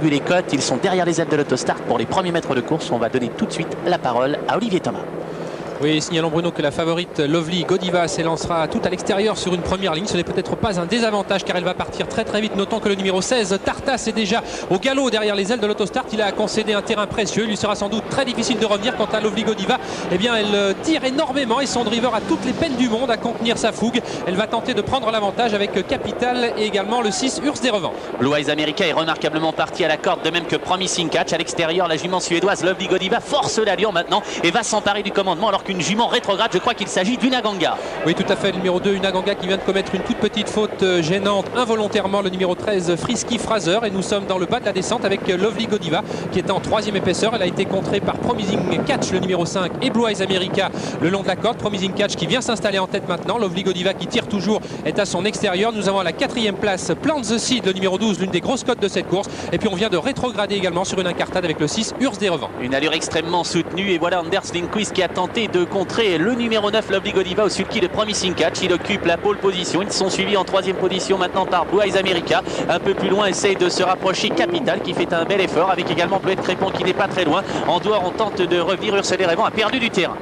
Les cotes, ils sont derrière les ailes de l'autostart pour les premiers mètres de course. On va donner tout de suite la parole à Olivier Thomas. Oui, signalons Bruno que la favorite Lovely Godiva s'élancera tout à l'extérieur sur une première ligne. Ce n'est peut-être pas un désavantage car elle va partir très vite. Notons que le numéro 16, Tartas, est déjà au galop derrière les ailes de l'autostart. Il a concédé un terrain précieux. Il lui sera sans doute très difficile de revenir. Quant à Lovely Godiva, eh bien, elle tire énormément et son driver a toutes les peines du monde à contenir sa fougue. Elle va tenter de prendre l'avantage avec Capital et également le 6 Urs des Revents. Blue Eyes America est remarquablement parti à la corde, de même que Promising Catch. À l'extérieur, la jument suédoise Lovely Godiva force l'allure maintenant et va s'emparer du commandement alors qu'une jument rétrograde, je crois qu'il s'agit d'une Aganga. Oui, tout à fait, le numéro 2, une Aganga qui vient de commettre une toute petite faute gênante involontairement, le numéro 13, Frisky Fraser, et nous sommes dans le bas de la descente avec Lovely Godiva qui est en troisième épaisseur. Elle a été contrée par Promising Catch, le numéro 5, et Blue Eyes America le long de la corde. Promising Catch qui vient s'installer en tête maintenant. Lovely Godiva qui tire toujours est à son extérieur. Nous avons à la quatrième place Plant the Seed, le numéro 12, l'une des grosses cotes de cette course. Et puis on vient de rétrograder également sur une incartade avec le 6 Urs des Revents. Une allure extrêmement soutenue et voilà Anders Lindqvist qui a tenté de contrer le numéro 9 Lovely Godiva au sulky de Promising Catch. Il occupe la pole position. Ils sont suivis en troisième position maintenant par Blue Eyes America. Un peu plus loin essaye de se rapprocher Capital qui fait un bel effort avec également Bleuette Crépon qui n'est pas très loin. En dehors on tente de revenir. Urs des Revents a perdu du terrain.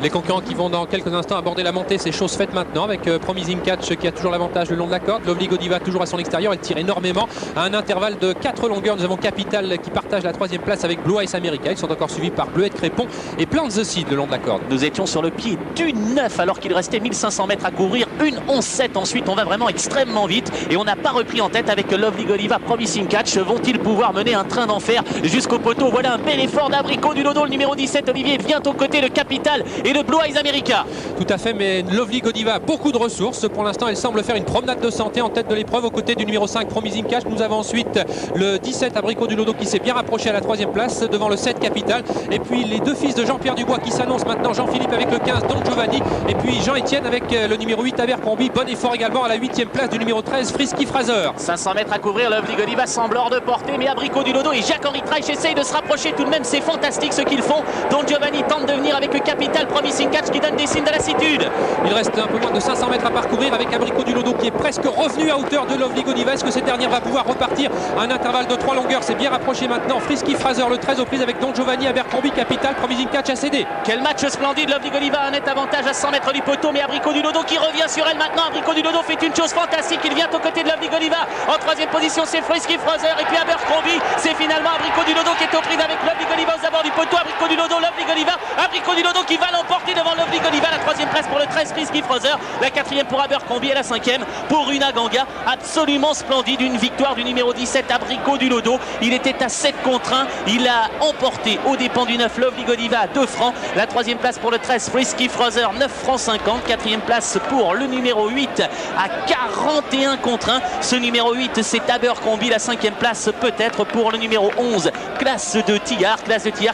Les concurrents qui vont dans quelques instants aborder la montée, c'est chose faite maintenant avec Promising Catch qui a toujours l'avantage le long de la corde. Lovely Godiva toujours à son extérieur, elle tire énormément à un intervalle de 4 longueurs. Nous avons Capital qui partage la troisième place avec Blue Eyes America. Ils sont encore suivis par Bleuette Crépon et Plant the Seed le long de la corde. Nous étions sur le pied d'une 9 alors qu'il restait 1500 mètres à courir. Une 11-7 ensuite, on va vraiment extrêmement vite et on n'a pas repris en tête avec Lovely Godiva, Promising Catch. Vont-ils pouvoir mener un train d'enfer jusqu'au poteau? Voilà un bel effort d'Abricot du Lodo. Le numéro 17, Olivier, vient aux côtés de Capital et de Blue Eyes America. Tout à fait, mais Lovely Godiva a beaucoup de ressources. Pour l'instant, elle semble faire une promenade de santé en tête de l'épreuve aux côtés du numéro 5 Promising Catch. Nous avons ensuite le 17 Abricot du Lodo qui s'est bien rapproché à la troisième place devant le 7 Capital. Et puis les deux fils de Jean-Pierre Dubois qui s'annoncent maintenant. Jean-Philippe avec le 15 Don Giovanni et puis Jean-Étienne avec le numéro 8 Abercrombie. Bon effort également à la 8e place du numéro 13 Frisky Fraser. 500 mètres à couvrir, Lovely Godiva semble hors de portée, mais Abricot du Lodo et Jacques-Henri Treich essayent de se rapprocher tout de même. C'est fantastique ce qu'ils font. Don Giovanni tente de venir avec le Capital, Promising Catch qui donne des signes de lassitude. Il reste un peu moins de 500 mètres à parcourir avec Abricot du Lodo qui est presque revenu à hauteur de Lovely Godiva. Est-ce que cette dernière va pouvoir repartir à un intervalle de 3 longueurs? C'est bien rapproché maintenant. Frisky Fraser le 13 aux prises avec Don Giovanni, Abercrombie, Capital, Promising Catch a cédé. Quel match splendide. Lovely Godiva a un net avantage à 100 mètres du poteau, mais Abricot du Lodo qui revient sur elle maintenant. Abricot du Lodo fait une chose fantastique. Il vient aux côtés de Lovely Godiva. En troisième position, c'est Frisky Fraser et puis Abercrombie. C'est finalement Abricot du Lodo qui est aux prises avec Lovely Godiva aux abords du poteau. Abricot du Lodo, Lovely Godiva. Abricot du Lodo qui va l'emporter devant Lovely Godiva. La troisième place pour le 13 Frisky Fraser, la quatrième pour Abercrombie et la cinquième pour une Aganga absolument splendide. Une victoire du numéro 17 Abricot du Lodo. Il était à 7 contre 1. Il a emporté aux dépens du 9 Lovely Godiva à 2 francs. La troisième place pour le 13 Frisky Fraser, 9 francs 50. Quatrième place pour le numéro 8 à 41 contre 1. Ce numéro 8 c'est Abercrombie. La cinquième place peut-être pour le numéro 11 Classe de Tillard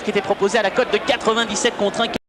qui était proposé à la cote de 97 contre 1.